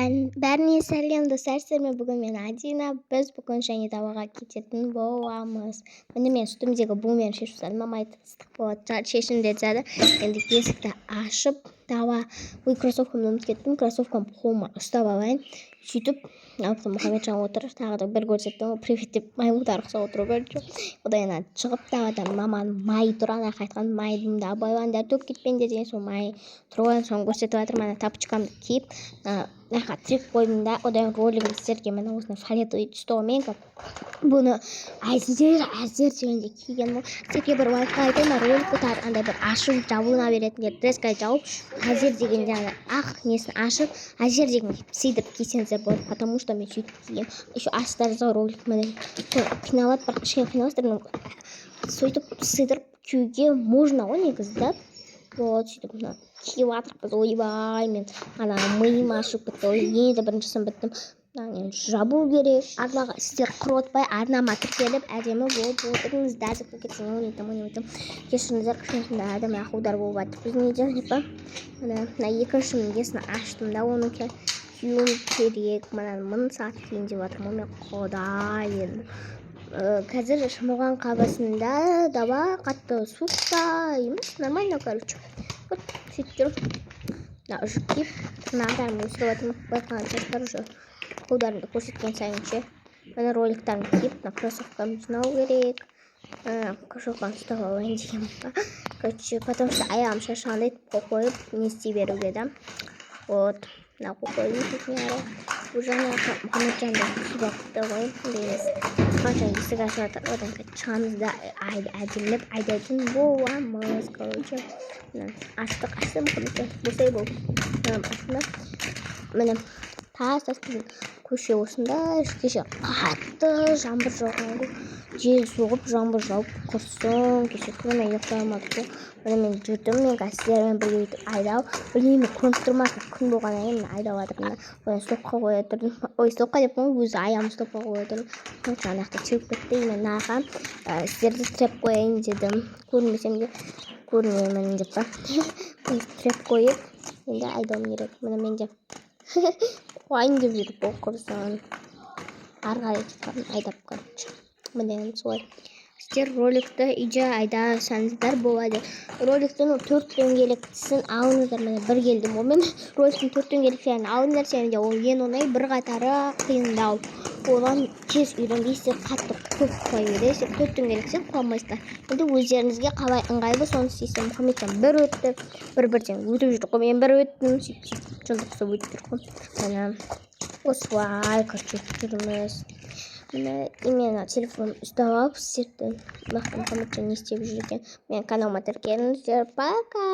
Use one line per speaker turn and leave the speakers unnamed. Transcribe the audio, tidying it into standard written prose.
Бәріне сәлем достар, сіздермен бүгін мен Адина. Біз бүгін және даваға кететін боламыз. Міне мен үстімдегі бумен шешіп салдым. Мама айтты, ыстық болады, шешін деді. Енді есікті ашып, дава кроссовкамды ұмытып кеттім. Кроссовкам қолыма ұстап алайын. Сөйтіп, Мұхамеджан отыр, тағы да бір көрсеттім. Привет деп маймудар ұқсап отыру көрді. Одан шығып давадан маманың май тұр, ана қайтқан майдың да байландар төк кетпеңдер деген сол май тұрған соң көрсетіп жатыр. Мана тапочкамды киіп аяққа тіреп қойдым да, одан ролигім сіздерге міне осыны фиолетовый түсті ғой. Мен бұны әзер дегенде киген ғой. Сіздерге бір лайфхак айтайын, роликті андай бір ашып жабылына беретіндер дреска жауып, әзер дегенде ақ несін ашып, әзер дегенде сыйдырып кисеңіздер болады, потому что мен сөйтіп киген. Еще астарыңызға ролик міне қиналады, бірақ кішкене қиналасыздар, сөйтіп сыйдырып киюге можно ғой негізі, да? Вот сөйтіп мына киіп жатырмыз. Ойбай, мен ана миым ашып бітті. Енді біріншісін біттім. Жабу керек. Арнаға сіздер құротпай, арнама тіркеліп, әдемі болып отырыңыздар деп кетсең, ойнайтым. Кешіріңіздер, кішкене әдемі ақудар болып жатыр. Біз не дейміз ба? Мына екінші несін аштым да, оны киюім керек. Мың сағат кейін деп жатырмын. Мен құдай енді. Қазір шымылған қабасында дава қатты суықта емес, нормально, короче. Вот сөйтіп жүріп киіп, тырнақтарымды өсіріп жатырмын. Байқаған шаштар уже қолдарымды көрсеткен сайын ше. Мына роликтарымды киіп, мына кроссовкамды жинау керек. Кроссовкамды ұстап алайын деген ба. Короче, потому что аяғым шаршағанда етіп қойып, не істей беруге да. Вот. Мына қойып кетіне ары. Бұл жаңа Мұхамеджанды киіпті ғой. Қанша есік ашып жатыр. Одан шығамыз да әдемілеп айдайтын боламыз. Короче, аштық Мұхамеджан. Босай болды. Міне тас-таспен көше осында. Кеше қатты жаңбыр жауған. Жел соғып, жаңбыр жауып құрсын. Кеше күні ұйықтай алмадық. Мен жүрдім, мен сіздермен бірге өйтіп айдау. Білмеймін, көрініп тұрмасын, күн болған әйін айдау жатырмын. Одан стопқа қоя тұрдым. Ой, стопқа деп қойым, өзі аяғым стопқа қоя тұрдым. Жаңақты теуіп кетті, мен наға сіздерді тіреп қояйын дедім. Көрінбесем де көрінемін деп па. Тіреп қойып, енді айдауым керек. Міне мен де қуайын деп жүріп бұл құрсын. Арғай айдап көрінші. Міне солай. Сіздер роликті үйде айдасаңыздар болады. Роликтің 4 дөңгелектісін алыңыздар. Міне бір келдім. Мен роликтің 4 дөңгелектерін алыңдар, сенде ол ең оңай, бір қатары қиындау. Оған тез үйренбейсіздер, қатты көп қойып бересіздер. 4 дөңгелексен қуамайсыздар. Енді өздеріңізге қалай ыңғайлы соны істейсіздер. Мұхамеджан бір өтті, бір-бірден өтіп жүрді ғой. Мен бір өттім, сөйтіп жылдықсып өтіп жүр ғой. Міне осылай жүрміз. Именно телефон ұстап алып сіздерді Мұхамеджан не істеп жүр екен. Мен каналыма тіркеліңіздер. Пока!